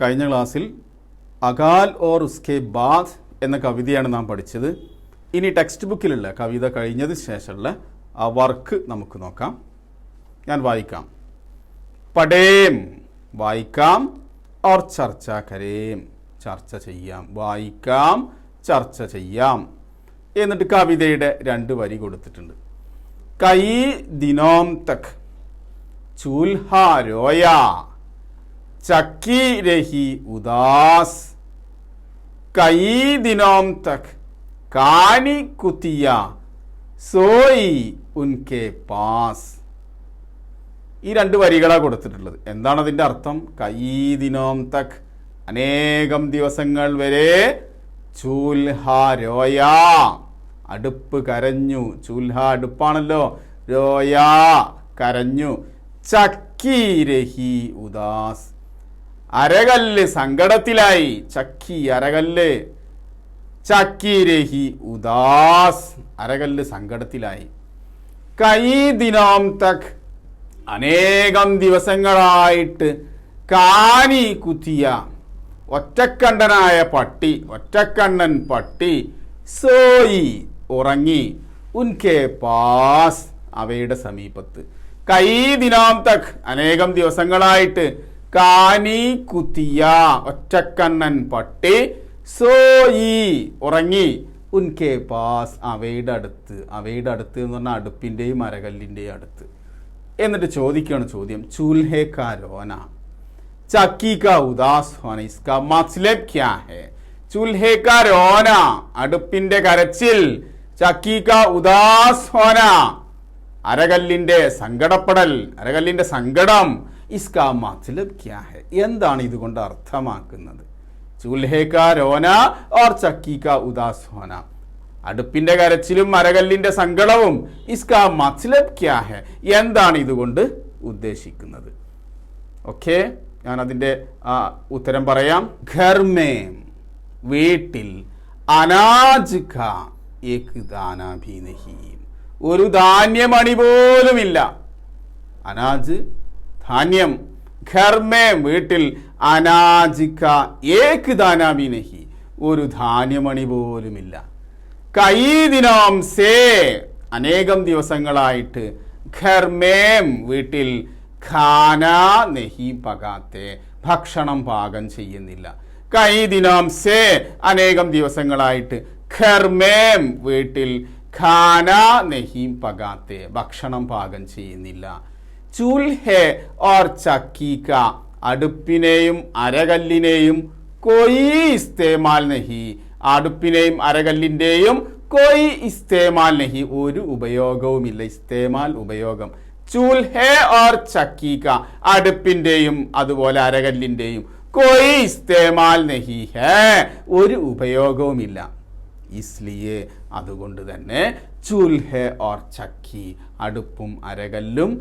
കഴിഞ്ഞ ക്ലാസ്സിൽ അകാൽ ഓർ ഉസ്കെ ബാദ് എന്ന കവിതയാണ് നാം പഠിച്ചത്. ഇനി ടെക്സ്റ്റ് ബുക്കിലുള്ള കവിത കഴിഞ്ഞതിന് ശേഷമുള്ള ആ വർക്ക് നമുക്ക് നോക്കാം. ഞാൻ വായിക്കാം. പഠേം വായിക്കാം, ഓർ ചർച്ച കരേം ചർച്ച ചെയ്യാം. വായിക്കാം, ചർച്ച ചെയ്യാം. എന്നിട്ട് കവിതയുടെ 2 വരി കൊടുത്തിട്ടുണ്ട്. കൈ ദിനോം തക് ചൂൽഹാ രോയാ ചക്കി രഹി ഉദാസ്. കൈ ദിനോം തക് കാനി കുത്തിയ സോയി ഉൻകെ പാസ്. ഈ 2 വരികളാണ് കൊടുത്തിട്ടുള്ളത്. എന്താണ് അതിൻ്റെ അർത്ഥം? കൈ ദിനോം തക് അനേകം ദിവസങ്ങൾ വരെ, ചൂൽഹ രോയാ അടുപ്പ് കരഞ്ഞു. ചൂൽഹ അടുപ്പാണല്ലോ, രോയാ കരഞ്ഞു. ചക്കി രഹി ഉദാസ് അരകല്ല് സങ്കടത്തിലായി. ചക്കി അരകല്ല്, ചക്കി രഹി ഉദാസ് അരകല്ല് സങ്കടത്തിലായി. കൈ ദിനോം തക് അനേകം ദിവസങ്ങളായിട്ട്, കാനി കുത്തിയ ഒറ്റക്കണ്ണനായ പട്ടി, ഒറ്റക്കണ്ണൻ പട്ടി, സോയി ഉറങ്ങി, ഉൻകെ പാസ് അവയുടെ സമീപത്ത്. കൈ ദിനോം തക് അനേകം ദിവസങ്ങളായിട്ട്, കാനി കുത്തിയ ഒറ്റക്കണ്ണൻ പട്ടി, സോയി ഉറങ്ങി, ഉൻകെ പാസ് അവയുടെ അടുത്ത്. അവയുടെ അടുത്ത് എന്ന് പറഞ്ഞാൽ അടുപ്പിൻ്റെയും അരകല്ലിൻ്റെയും അടുത്ത്. എന്നിട്ട് ചോദിക്കുകയാണ് ചോദ്യം, ചൂൽഹെ കാ രോന ചക്കി കാ ഉദാസ് ഹോന ഇസ്കാ മത്ലബ് ക്യാ ഹെ? ചൂൽഹെ കാ രോന അടുപ്പിന്റെ കരച്ചിൽ, ചക്കി കാ ഉദാസ് ഹോന അരകല്ലിന്റെ സങ്കടപ്പെടൽ, അരകല്ലിന്റെ സങ്കടം, ഇസ്കാ മത്ലബ് ക്യാ ഹെ എന്താണ് ഇതുകൊണ്ട് അർത്ഥമാക്കുന്നത്? ചൂൽഹെ കാ രോന ഓർ ചക്കി കാ ഉദാസ് ഹോന അടുപ്പിന്റെ കരച്ചിലും അരകല്ലിന്റെ സങ്കടവും, ഇസ്കാ മത്ലബ് ക്യാ ഹെ എന്താണ് ഇതുകൊണ്ട് ഉദ്ദേശിക്കുന്നത്? ഓക്കെ, ഞാൻ അതിൻ്റെ ഉത്തരം പറയാം. ഘർ മേം വീട്ടിൽ, അനാജ് ക ഏക് ദാന ഭി നഹി ഒരു ധാന്യമണി പോലുമില്ല. അനാജ് ധാന്യം, ഘർ മേം വീട്ടിൽ, അനാജ് ക ഏക് ദാന ഭി നഹി ഒരു ധാന്യമണി പോലുമില്ല. കൈ ദിനോം സേ അനേകം ദിവസങ്ങളായിട്ട്, ഘർ മേം വീട്ടിൽ, ഖാന നെഹി പകാത്തെ ഭക്ഷണം പാകം ചെയ്യുന്നില്ല. കൈ ദിനോം സേ അനേകം ദിവസങ്ങളായിട്ട്, ഘർ മേം വീട്ടിൽ, ഖാന നെഹി പകാത്തെ ഭക്ഷണം പാകം ചെയ്യുന്നില്ല. ചൂൽഹെ ഓർ ചക്കി ക അടുപ്പിനെയും അരകല്ലിനെയും, കോയി ഇസ്തേമാൽ നെഹി അടുപ്പിനെയും അരകല്ലിൻ്റെയും, കോയി ഇസ്തേമാൽ നെഹി ഒരു ഉപയോഗവുമില്ല. ഇസ്തേമാൽ ഉപയോഗം. ചൂൽഹെ ഓർ ചക്കി ക അടുപ്പിൻ്റെയും അതുപോലെ അരകല്ലിൻ്റെയും, കോയി ഇസ്തേമാൽ നെഹി ഹേ ഒരു ഉപയോഗവുമില്ല. ഇസ്ലിയെ അതുകൊണ്ട് തന്നെ, ചൂൽഹെ ഓർ ചക്കി അടുപ്പും അരകല്ലും,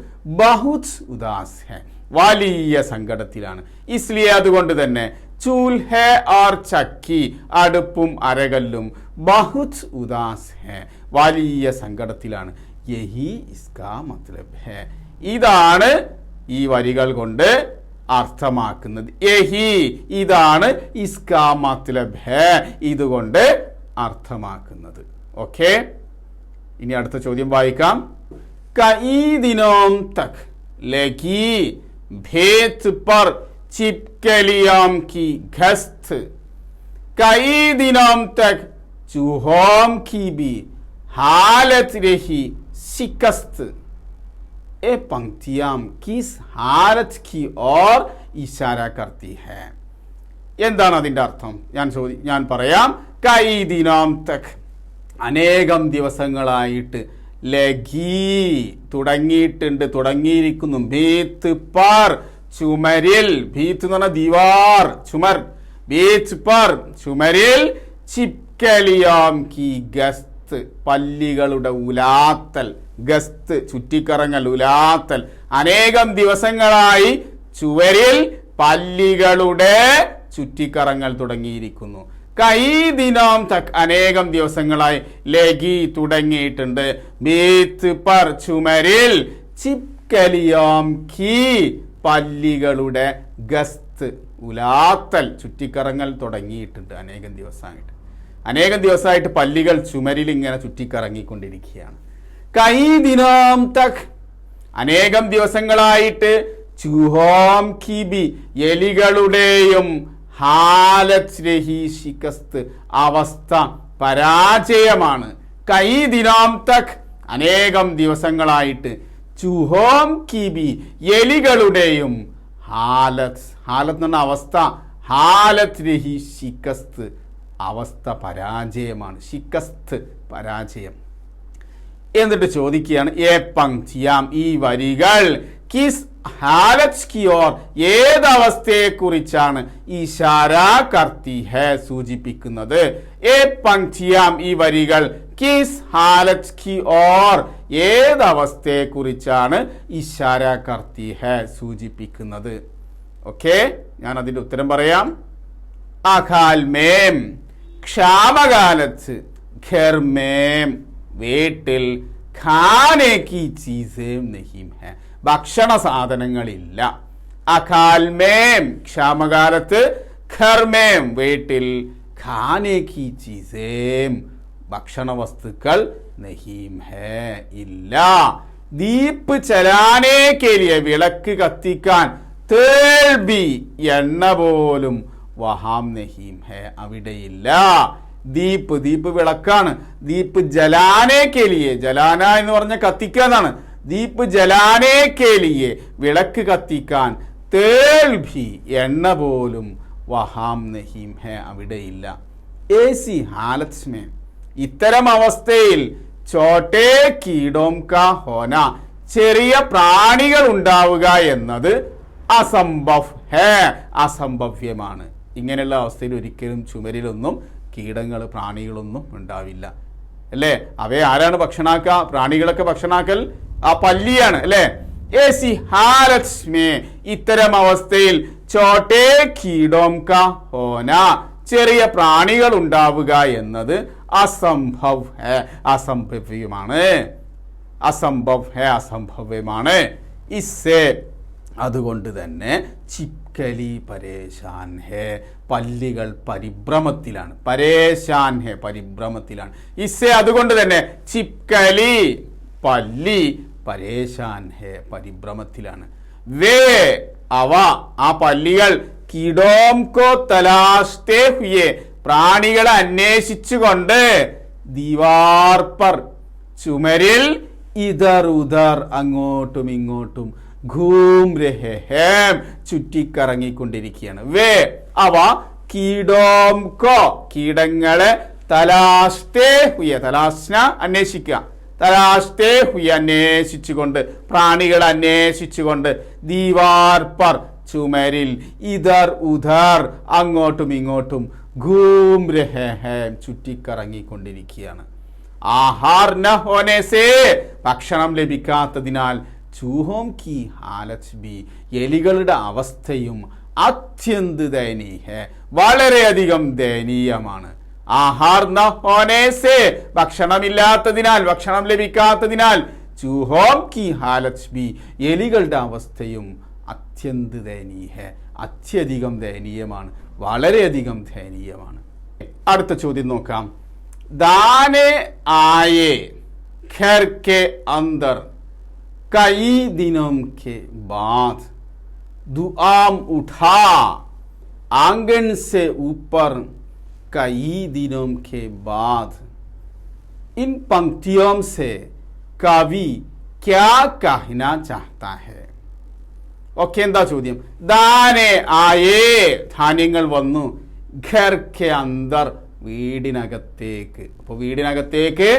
ബഹുത് ഉദാസ് ഹെ വലിയ സങ്കടത്തിലാണ്. ഇസ്ലിയെ അതുകൊണ്ട് തന്നെ, ചൂൽഹെ ഓർ ചക്കി അടുപ്പും അരകല്ലും, ബഹുത് ഉദാസ് ഹെ വലിയ സങ്കടത്തിലാണ്. യഹി ഇസ്കാ മത്ലബ് ഹെ ഇതാണ് ഈ വരികൾ കൊണ്ട് അർത്ഥമാക്കുന്നത്. യഹി ഇതാണ്, ഇസ്കാ മത്ലബ് ഹെ ഇതുകൊണ്ട് അർത്ഥമാക്കുന്നത്. ഓക്കെ, ഇനി അടുത്ത ചോദ്യം വായിക്കാം. കഈ ദിനോം തക് ലഗി ഭേത് പർ ചിപ്കലിയാം കി ഘസ്ത്. കഈ ദിനോം തക് ചൂഹോം की भी हालत रही शिकस्त. ये पंक्तियां किस हालत की ओर इशारा करती है? എന്താണ് അതിൻ്റെ അർത്ഥം? ഞാൻ പറയാം. കൈ ദിനോം തക് അനേകം ദിവസങ്ങളായിട്ട്, ലഗി തുടങ്ങിയിട്ടുണ്ട്, തുടങ്ങിയിരിക്കുന്നു, ഭീത്ത് പർ ചുമരിൽ, ഭീത്ത് എന്ന് പറഞ്ഞാൽ ദിവാർ, ചുമർ, ഭീത്ത് പർ ചുമരിൽ, ചിപ്കലിയാം കി ഗസ്ത് പല്ലികളുടെ ഉലാത്തൽ, ഗസ്ത് ചുറ്റിക്കറങ്ങൽ, ഉലാത്തൽ അനേകം ദിവസങ്ങളായി ചുവരിൽ പല്ലികളുടെ ചുറ്റിക്കറങ്ങൽ തുടങ്ങിയിരിക്കുന്നു. കൈ ദിനോം തക് അനേകം ദിവസങ്ങളായി, ലഗി തുടങ്ങിയിട്ടുണ്ട്, ബീത്ത് പർ ചുമരിൽ, ചിപ്കലിയാം കി പല്ലികളുടെ, ഗസ്ത് ശിക്കസ്ത് ഉലാത്തൽ ചുറ്റിക്കറങ്ങൽ തുടങ്ങിയിട്ടുണ്ട്. അനേകം ദിവസമായിട്ട് പല്ലികൾ ചുമരിൽ ഇങ്ങനെ ചുറ്റിക്കറങ്ങിക്കൊണ്ടിരിക്കുകയാണ്. കൈ ദിനം തക് അനേകം ദിവസങ്ങളായിട്ട് ചൂഹോം കിബി എലികളുടെയും ഹാലത് രഹി ശിക്കസ്ത് അവസ്ഥ പരാജയമാണ്. കൈ ദിനം തക് അനേകം ദിവസങ്ങളായിട്ട് ചൂഹോം കിബി എലികളുടെയും ഹാലത്ത് എന്ന് പറഞ്ഞ അവസ്ഥ, ഹാലത് രഹി ശിക്കസ്ത് അവസ്ഥ പരാജയമാണ്. ശിക്കസ്ത് പരാജയം. എന്നിട്ട് ചോദിക്കുകയാണ് ഏ പങ്ക്തിയാം ഈ വരികൾ കിസ് ഹാലത് കി ഓർ ഏതവസ്ഥയെ കുറിച്ചാണ് ഇശാര കർത്തി ഹെ സൂചിപ്പിക്കുന്നത്. ഏ പങ്ക്തിയാം ഈ വരികൾ കിസ് ഹാലത് കി ഓർ ഏതവസ്ഥയെ കുറിച്ചാണ് ഇശാര കർത്തി ഹെ സൂചിപ്പിക്കുന്നത്. ഓക്കെ, ഞാൻ അതിന്റെ ഉത്തരം പറയാം. അഖാൽ മേം ക്ഷാമകാലത്ത്, ഘർ മേം വീട്ടിൽ, ഖാനെ കി ചീസേം നഹീം ഹെ ഭക്ഷണ സാധനങ്ങളില്ല. അഖാൽ മേം ക്ഷാമകാലത്ത്, ഘർ മേം വീട്ടിൽ, ഖാനെ കി ചീസേം ഭക്ഷണ വസ്തുക്കൾ നഹീം ഹെ ഇല്ല. ദീപ് ചലാനെ കേലിയ വിളക്ക് കത്തിക്കാൻ, തേൽ ബി എണ്ണ പോലും, വഹാം നഹീം ഹെ അവിടെയില്ല. ദീപ് വിളക്കാണ്. ദീപ് ജലാനെ കേലിയെ, ജലാന എന്ന് പറഞ്ഞ കത്തിക്കുക എന്നാണ്. ദീപ് ജലാനെ കേലിയെ വിളക്ക് കത്തിക്കാൻ, തേൽ ഭി എണ്ണ പോലും, വഹാം നഹീം ഹെ അവിടെയില്ല. ഏസി ഹാലത്ത് മേ ഇത്തരം അവസ്ഥയിൽ, ചോട്ടേ കീടോം കാ ഹോന ചെറിയ പ്രാണികൾ ഉണ്ടാവുക എന്നത് അസംഭവ് ഹേ അസംഭവ്യമാണ്. ഇങ്ങനെയുള്ള അവസ്ഥയിൽ ഒരിക്കലും ചുമരിലൊന്നും കീടങ്ങൾ പ്രാണികളൊന്നും ഉണ്ടാവില്ല അല്ലേ. അവയെ ആരാണ് ഭക്ഷണാക്കുക? പ്രാണികളൊക്കെ ഭക്ഷണാക്കൽ ആ പല്ലിയാണ് അല്ലേ. ഏസി ഹാലത് മേ ഇത്തരം അവസ്ഥയിൽ, ചോട്ടേ കീടോം കാ ഹോന ചെറിയ പ്രാണികൾ ഉണ്ടാവുക എന്നത് അസംഭവ് ഹേ അസംഭവ്യമാണ്. അസംഭവ്യമാണ്. ഇസ്സേ അതുകൊണ്ട് തന്നെ ചിപ്കലി പരേശാൻ ഹേ പല്ലികൾ പരിഭ്രമത്തിലാണ്. പരേശാൻ ഹേ പരിഭ്രമത്തിലാണ്. ഇസ്സേ അതുകൊണ്ട് തന്നെ ചിപ്കലി പല്ലി പരേശാൻ ഹേ പരിഭ്രമത്തിലാണ്. വേ അവ ആ പല്ലികൾ കീടോം കോ തലാഷ്തേ ഹുയേ പ്രാണികളെ അന്വേഷിച്ചുകൊണ്ട്, ദീവാർ പർ ചുമരിൽ, ഇധർ ഉധർ അങ്ങോട്ടും ഇങ്ങോട്ടും, ഘൂം രഹേ ഹേം ചുറ്റിക്കറങ്ങിക്കൊണ്ടിരിക്കുകയാണ്. വേ അവ കീടോം കോ കീടങ്ങളെ, തലാഷ്തേ ഹുയ തലാസ്ന അന്വേഷിക്കുക, തലാഷ്തേ ഹുയ അന്വേഷിച്ചുകൊണ്ട്, പ്രാണികളെ അന്വേഷിച്ചുകൊണ്ട്, ദീവാർ പർ ചുമരിൽ, ഇധർ ഉധർ അങ്ങോട്ടും ഇങ്ങോട്ടും, ഘൂം രഹേ ഹേം ചുറ്റിക്കറങ്ങിക്കൊണ്ടിരിക്കുകയാണ്. ആഹാർ ന ഹോനെ സേ ഭക്ഷണം ലഭിക്കാത്തതിനാൽ, ചൂഹോം കി ഹാലത് ബി എലികളുടെ അവസ്ഥയും അത്യന്ത് ദയനീയ വളരെയധികം ദയനീയമാണ്. ആഹാർ ന ഹോനെ സേ ഭക്ഷണമില്ലാത്തതിനാൽ, ഭക്ഷണം ലഭിക്കാത്തതിനാൽ, ചൂഹോം കി ഹാലത് ബി എലികളുടെ അവസ്ഥയും അത്യന്ത് ദയനീയ അത്യധികം ദയനീയമാണ്, വളരെയധികം ദയനീയമാണ്. അടുത്ത ചോദ്യം നോക്കാം. दाने आए घर के अंदर कई दिनों के बाद, दुआम उठा आंगन से ऊपर कई दिनों के बाद. इन पंक्तियों से कवि क्या कहना चाहता है? ഓക്കെ, എന്താ ചോദ്യം? ദാനെ ആയേ ധാന്യങ്ങൾ വന്നു, ഘർ കെ അന്തർ വീടിനകത്തേക്ക്. അപ്പോൾ വീടിനകത്തേക്ക്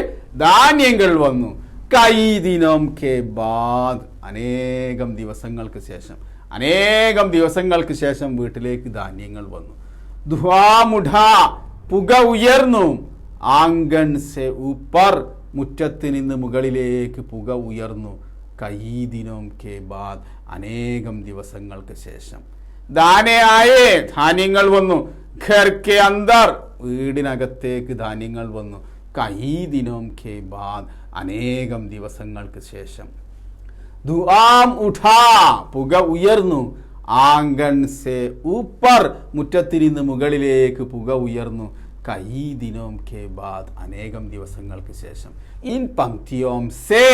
ധാന്യങ്ങൾ വന്നു. കൈ ദിനം കെ ബാദ് അനേകം ദിവസങ്ങൾക്ക് ശേഷം വീട്ടിലേക്ക് ധാന്യങ്ങൾ വന്നു. ധുവാമുഠ പുക ഉയർന്നു. ആംഗൺ സെ ഊപ്പർ മുറ്റത്ത് നിന്ന് മുകളിലേക്ക് പുക ഉയർന്നു. കൈ ദിനം കെ ബാദ് അനേകം ദിവസങ്ങൾക്ക് ശേഷം. ദാനെ ആയേ ധാന്യങ്ങൾ വന്നു, ഘർ കെ അന്തർ വീടിനകത്തേക്ക് ധാന്യങ്ങൾ വന്നു, കൈ ദിനം കെ ബാദ് അനേകം ദിവസങ്ങൾക്ക് ശേഷം. ദുആം ഉഠാ പുക ഉയർന്നു. ആംഗൺ സെ ഊപ്പർ മുറ്റത്തിൽ നിന്ന് മുകളിലേക്ക് പുക ഉയർന്നു. കൈ ദിനോം കെ ബാദ് അനേകം ദിവസങ്ങൾക്ക് ശേഷം. ഇൻ പങ്ക്തിയോം സേ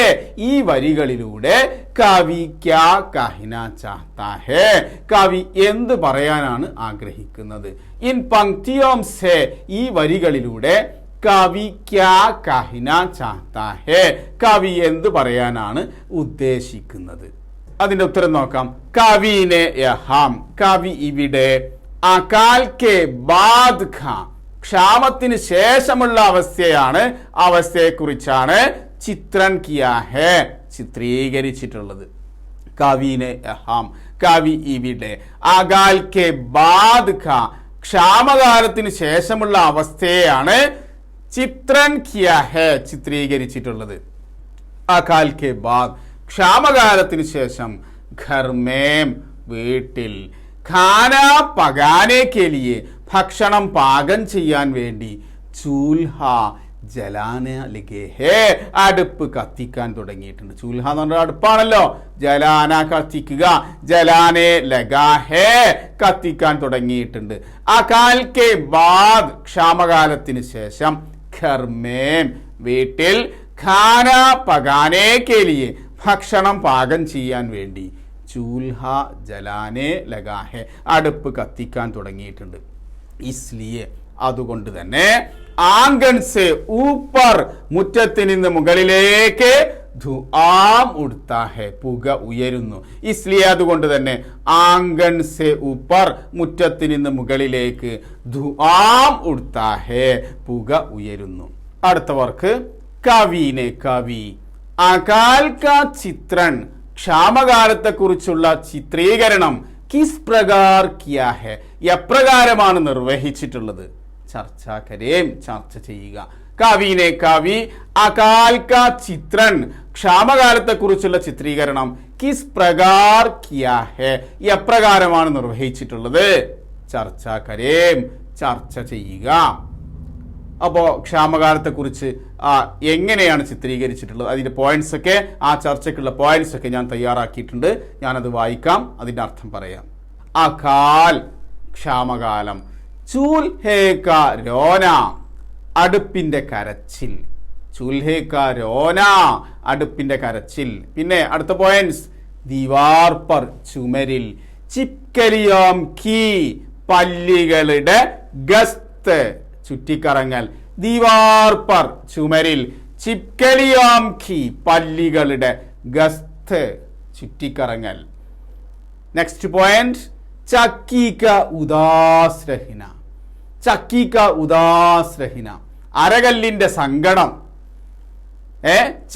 ഈ വരികളിലൂടെ കവി ക്യാ കഹിന ചാഹ്താ ഹേ കവി എന്ത് പറയാനാണ് ആഗ്രഹിക്കുന്നത്? ഇൻ പങ്ക്തിയോം സേ ഈ വരികളിലൂടെ കവി ക്യാ കഹിന ചാഹ്താ ഹേ കവി എന്ത് പറയാനാണ് ഉദ്ദേശിക്കുന്നത്? അതിന്റെ ഉത്തരം നോക്കാം. കവിനെ യഹാം കവി ഇവിടെ അകാൽ കെ ബാദ് ഖാ ക്ഷാമത്തിന് ശേഷമുള്ള അവസ്ഥയെക്കുറിച്ചാണ് ചിത്രൻ കിയാ ഹേ ചിത്രീകരിച്ചിട്ടുള്ളത്. കവിനെ യഹാം കവി ഇവിടെ അകാൽ കെ ബാദ് ഖാ ക്ഷാമകാലത്തിന് ശേഷമുള്ള അവസ്ഥയാണ് ചിത്രൻ കിയാ ഹേ ചിത്രീകരിച്ചിട്ടുള്ളത്. അകാൽ കെ ബാദ് ക്ഷാമകാലത്തിന് ശേഷം ഘർ മേം വീട്ടിൽ ഖാന പകാനെ കെ ലിയെ ഭക്ഷണം പാകം ചെയ്യാൻ വേണ്ടി ചൂൽഹ ജലാന ലഗേ ഹേ അടുപ്പ് കത്തിക്കാൻ തുടങ്ങിയിട്ടുണ്ട്. ചൂൽഹ എന്ന് പറഞ്ഞാൽ അടുപ്പാണല്ലോ. ജലാന കത്തിക്കുക, ജലാനെ ലഗാ ഹേ കത്തിക്കാൻ തുടങ്ങിയിട്ടുണ്ട്. അകാൽ കെ ബാദ് ക്ഷാമകാലത്തിന് ശേഷം ഘർ മേം വീട്ടിൽ ഖാന പകാനെ കെ ലിയെ ഭക്ഷണം പാകം ചെയ്യാൻ വേണ്ടി ചൂൽഹ ജലാനെ ലഗാ ഹേ അടുപ്പ് കത്തിക്കാൻ തുടങ്ങിയിട്ടുണ്ട്. ഇസ്ലിയെ അതുകൊണ്ട് തന്നെ ആംഗൺ സെ ഊപ്പർ മുറ്റത്തിൽ നിന്ന് മുകളിലേക്ക് ധുആം ഉഡ്താ ഹേ പുക ഉയരുന്നു. ഇസ്ലിയെ അതുകൊണ്ട് തന്നെ ആംഗൺ സെ ഊപ്പർ മുറ്റത്തിൽ നിന്ന് മുകളിലേക്ക് ധുആം ഉഡ്താ ഹേ പുക ഉയരുന്നു. അടുത്ത വർക്ക് കവിനെ കവി അകാൽ കാ ചിത്രൺ ക്ഷാമകാലത്തെ കുറിച്ചുള്ള ചിത്രീകരണം കിസ് പ്രകാർ കിയാ ഹെ എപ്രകാരമാണ് നിർവഹിച്ചിട്ടുള്ളത്? ചർച്ച കരേം ചർച്ച ചെയ്യുക. കവിനെ കവി അകാൽ കാ ചിത്രൺ ക്ഷാമകാലത്തെ കുറിച്ചുള്ള ചിത്രീകരണം കിസ് പ്രകാർ കിയാ ഹെ എപ്രകാരമാണ് നിർവഹിച്ചിട്ടുള്ളത്? ചർച്ച കരേം ചർച്ച ചെയ്യുക. അപ്പോൾ ക്ഷാമകാലത്തെക്കുറിച്ച് എങ്ങനെയാണ് ചിത്രീകരിച്ചിട്ടുള്ളത് അതിൻ്റെ പോയിന്റ്സ് ഒക്കെ ആ ചർച്ചയ്ക്കുള്ള പോയിന്റ്സ് ഒക്കെ ഞാൻ തയ്യാറാക്കിയിട്ടുണ്ട്. ഞാനത് വായിക്കാം, അതിൻ്റെ അർത്ഥം പറയാം. അകാൽ ക്ഷാമകാലം, ചൂൽഹേക രോന അടുപ്പിൻ്റെ കരച്ചിൽ, ചൂൽഹേക രോന അടുപ്പിൻ്റെ കരച്ചിൽ. പിന്നെ അടുത്ത പോയിന്റ്സ് ദീവാർ പർ ചുമരിൽ, ചിപ്കലിയോം കി പല്ലികളുടെ ഗസ്ത് ചുറ്റിക്കറങ്ങൽ, ദീവാർ പർ ചുമരിൽ, ചിപ്കലിയോം ഖി പല്ലികളുടെ ഗസ്ത് ചുറ്റിക്കറങ്ങൽ. നെക്സ്റ്റ് പോയിന്റ് ചക്കി ക ഉദാസ് രഹിന, ചക്കി ക ഉദാസ് രഹിന അരകല്ലിന്റെ സങ്കടം.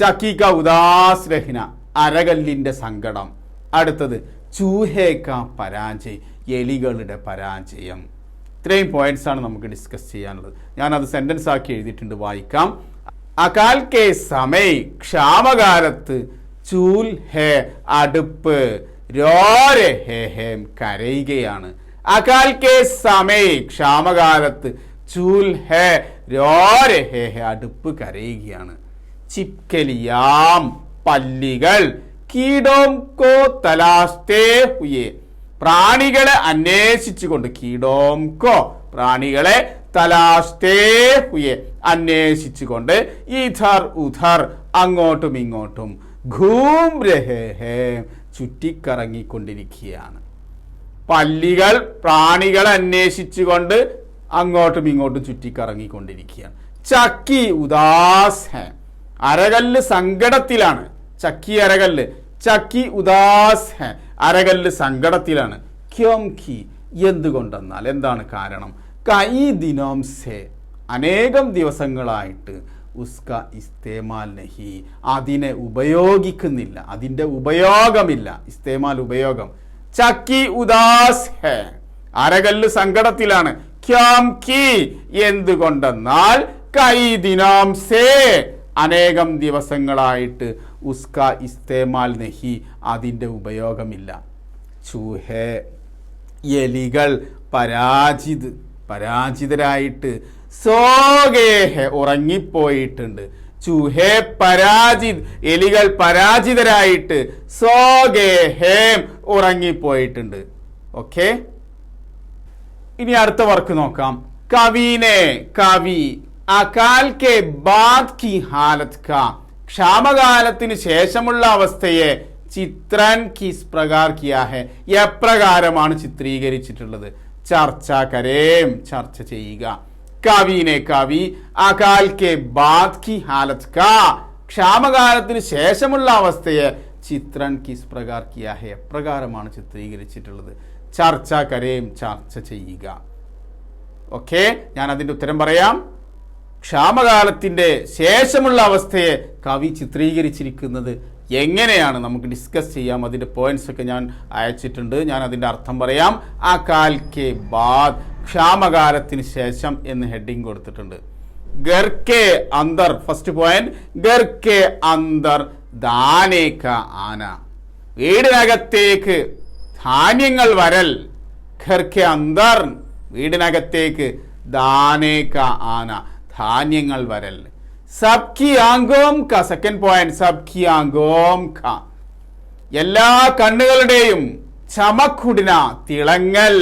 ചക്കി ക ഉദാസ് രഹിന അരകല്ലിന്റെ സങ്കടം. അടുത്തത് ചൂഹേ ക പരാജയ് എലികളുടെ പരാജയം. ഇത്രയും പോയിന്റ്സ് ആണ് നമുക്ക് ഡിസ്കസ് ചെയ്യാനുള്ളത്. ഞാനത് സെന്റൻസ് ആക്കി എഴുതിയിട്ടുണ്ട്, വായിക്കാം. അകാൽ കെ സമയ് ക്ഷാമകാലത്ത്, ചൂൽ ഹേ അടുപ്പ്, രോരെ ഹേ ഹേം കരയുകയാണ്. അകാൽ കെ സമയ് ക്ഷാമകാലത്ത്, ചൂൽ ഹേ രോരെ ഹേ ഹേ അടുപ്പ് കരയുകയാണ്. ചിപ്കലിയാം പല്ലികൾ, കീടോം കോ തലാസ്തേ ഹുയേ പ്രാണികളെ അന്വേഷിച്ചുകൊണ്ട്, കീടോം കോ പ്രാണികളെ, തലാസ്തേ ഹുയെ അന്വേഷിച്ചുകൊണ്ട്, ഇധർ ഉധർ അങ്ങോട്ടും ഇങ്ങോട്ടും, ഘൂം രഹേ ഹേ ചുറ്റിക്കറങ്ങിക്കൊണ്ടിരിക്കുകയാണ്. പല്ലികൾ പ്രാണികളെ അന്വേഷിച്ചുകൊണ്ട് അങ്ങോട്ടും ഇങ്ങോട്ടും ചുറ്റിക്കറങ്ങിക്കൊണ്ടിരിക്കുകയാണ്. ചക്കി ഉദാസ് ഹേ അരകല്ല് സങ്കടത്തിലാണ്. ചക്കി അരകല്ല്, ചക്കി ഉദാസ് ഹേ അരകല്ല് സങ്കടത്തിലാണ്. ക്യോം ഖി എന്തുകൊണ്ടെന്നാൽ എന്താണ് കാരണം? കൈ ദിനോം സേ അനേകം ദിവസങ്ങളായിട്ട്, ഉസ്ക ഇസ്തേമാൽ നഹി അതിനെ ഉപയോഗിക്കുന്നില്ല, അതിൻ്റെ ഉപയോഗമില്ല. ഇസ്തേമാൽ ഉപയോഗം. ചക്കി ഉദാസ് ഹേ അരകല്ല് സങ്കടത്തിലാണ്. ക്യോം ഖി എന്തുകൊണ്ടെന്നാൽ, കൈ ദിനോം സേ അനേകം ദിവസങ്ങളായിട്ട്, ഉസ്ക ഇസ്തേമാൽ നഹി അതിൻ്റെ ഉപയോഗമില്ല. ചൂഹേ എലികൾ, പരാജിതരായിട്ട്, സോഗേഹെ ഉറങ്ങിപ്പോയിട്ടുണ്ട്. ചൂഹേ പരാജിത് എലികൾ പരാജിതരായിട്ട്, സോഗേഹേം ഉറങ്ങിപ്പോയിട്ടുണ്ട്. ഓക്കെ, ഇനി അടുത്ത വർക്ക് നോക്കാം. കവീനെ കവി അകാൽ കെ ബാദ് കി ഹാലത് കാ, ക്ഷാമകാലത്തിന് ശേഷമുള്ള അവസ്ഥയെ ചിത്രൻ കിസ് പ്രകാർ കിയാ ഹെ, എപ്രകാരമാണ് ചിത്രീകരിച്ചിട്ടുള്ളത്? ചർച്ച കരേം, ചർച്ച ചെയ്യുക. കവീനെ കവി അകാൽ കെ ബാദ് കി ഹാലത് കാ, ക്ഷാമകാലത്തിന് ശേഷമുള്ള അവസ്ഥയെ ചിത്രൻ കിസ് പ്രകാർ കിയാ ഹെ, എപ്രകാരമാണ് ചിത്രീകരിച്ചിട്ടുള്ളത്? ചർച്ച കരേം, ചർച്ച ചെയ്യുക. ഓക്കെ, ഞാൻ അതിൻ്റെ ഉത്തരം പറയാം. ക്ഷാമകാലത്തിൻ്റെ ശേഷമുള്ള അവസ്ഥയെ കവി ചിത്രീകരിച്ചിരിക്കുന്നത് എങ്ങനെയാണ് നമുക്ക് ഡിസ്കസ് ചെയ്യാം. അതിൻ്റെ പോയിന്റ്സ് ഒക്കെ ഞാൻ അയച്ചിട്ടുണ്ട്. ഞാൻ അതിൻ്റെ അർത്ഥം പറയാം. അകാൽ കെ ബാദ്, ക്ഷാമകാലത്തിന് ശേഷം എന്ന് ഹെഡിങ് കൊടുത്തിട്ടുണ്ട്. ഗർ കെ അന്തർ, ഫസ്റ്റ് പോയിന്റ്, ഗർ കെ അന്തർ ദാനേ കാ ആന, വീടിനകത്തേക്ക് ധാന്യങ്ങൾ വരൽ. ഘർ കെ അന്തർ, വീടിനകത്തേക്ക് ദാനേ കാ ആന, ധാന്യങ്ങൾ വരൽ. സബ്കി ആങ്കോം ക, സെക്കൻഡ് പോയിന്റ്, സബ്കി ആങ്കോം ക, എല്ലാ കണ്ണുകളുടെയും ചമക്കുടിന, തിളങ്ങൽ.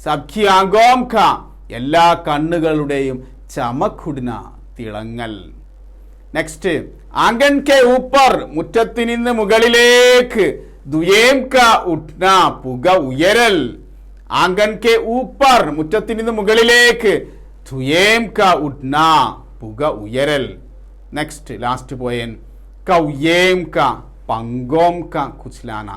സബ്കി ആങ്കോം ക, എല്ലാ കണ്ണുകളുടെയും ചമക്കുടിന, തിളങ്ങൽ. നെക്സ്റ്റ്, ആംഗൻ കെ ഊപ്പർ, മുറ്റത്തിൽ നിന്ന് മുകളിലേക്ക്, ദുയേം ക ഉട്ന, പുക ഉയരൽ. ആംഗൻ കെ ഊപ്പർ, മുറ്റത്തിൽ നിന്ന് മുകളിലേക്ക്, ദുയേം ക ഉട്ന, പുക ഉയരൽ. നെക്സ്റ്റ്, ലാസ്റ്റ് പോയൻ, കൗയേം ക പങ്കോം ക കുച്ലാന,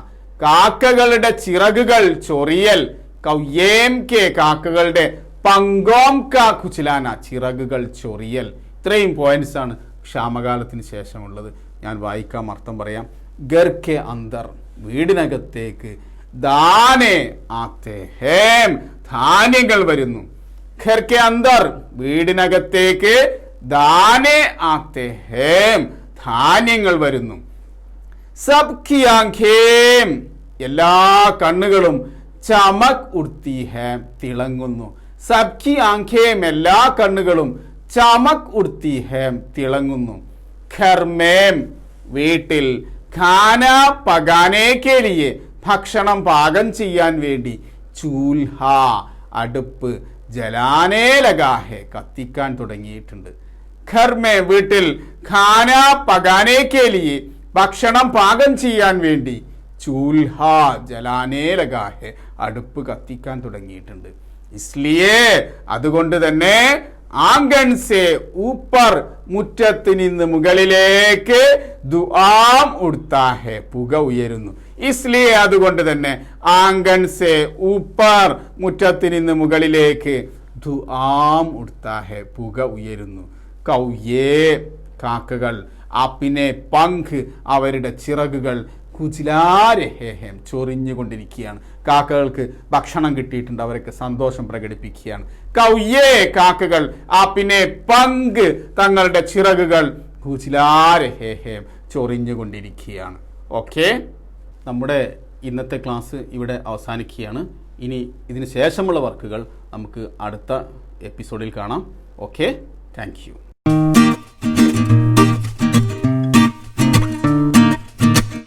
കാക്കകളുടെ ചിറകുകൾ ചൊറിയൽ. കൗയേം കെ, കാക്കകളുടെ, പങ്കോം ക കുച്ലാന, ചിറകുകൾ ചൊറിയൽ. ഇത്രയും പോയിന്റ്സ് ആണ് ക്ഷാമകാലത്തിന് ശേഷമുള്ളത്. ഞാൻ വായിക്കാം, അർത്ഥം പറയാം. ഗർ കെ അന്തർ, വീടിനകത്തേക്ക്, ദാനെ ആത്തെ ഹേം, ധാന്യങ്ങൾ വരുന്നു. ഘർ കെ അന്തർ, വീടിനകത്തേക്ക്, ദാനെ ആത്തെ ഹേം, ധാന്യങ്ങൾ വരുന്നു. സബ്കി ആംഖേം, എല്ലാ കണ്ണുകളും, ചമക് ഉർത്തി ഹേം, തിളങ്ങുന്നു. സബ്കി ആംഖേം, എല്ലാ കണ്ണുകളും, ചമക് ഉർത്തി ഹേം, തിളങ്ങുന്നു. ഘർമേം, വീട്ടിൽ, ഖാന പകാനേ കെ ലിയെ, ഭക്ഷണം പാകം ചെയ്യാൻ വേണ്ടി, ചൂൽഹ, അടുപ്പ്, ജലാനേ ലഗാഹെ, കത്തിക്കാൻ തുടങ്ങിയിട്ടുണ്ട്. ഘർമേ, വീട്ടിൽ, ഖാന പകാനേ കെ ലിയെ, ഭക്ഷണം പാകം ചെയ്യാൻ വേണ്ടി, ചൂൽഹ, ജലാനേ ലഗാഹെ, അടുപ്പ് കത്തിക്കാൻ തുടങ്ങിയിട്ടുണ്ട്. ഇസ്ലിയേ, അതുകൊണ്ട് തന്നെ, ആംഗൻ സെ ഊപ്പർ, മുറ്റത്ത് നിന്ന് മുകളിലേക്ക്, ദുആം ഉഡ്താ ഹെ, പുക ഉയരുന്നു. ഇസ്ലിയെ, അതുകൊണ്ട് തന്നെ, ആംഗൻ സെ ഊപ്പർ, മുറ്റത്ത് നിന്ന് മുകളിലേക്ക്, ദുആം ഉഡ്താ ഹെ, പുക ഉയരുന്നു. കൗയേ, കാക്കകൾ, അപ്പിനെ പങ്ക്, അവരുടെ ചിറകുകൾ, കുചിലാരഹേഹം, ചൊറിഞ്ഞുകൊണ്ടിരിക്കുകയാണ്. കാക്കകൾക്ക് ഭക്ഷണം കിട്ടിയിട്ടുണ്ട്, അവരൊക്കെ സന്തോഷം പ്രകടിപ്പിക്കുകയാണ്. കൗയേ, കാക്കകൾ, അപ്പിനെ പങ്ക്, തങ്ങളുടെ ചിറകുകൾ, കുചിലാരഹേഹം, ചൊറിഞ്ഞുകൊണ്ടിരിക്കുകയാണ്. ഓക്കെ, നമ്മുടെ ഇന്നത്തെ ക്ലാസ് ഇവിടെ അവസാനിക്കുകയാണ്. ഇനി ഇതിന് ശേഷമുള്ള വർക്കുകൾ നമുക്ക് അടുത്ത എപ്പിസോഡിൽ കാണാം. Okay, thank you.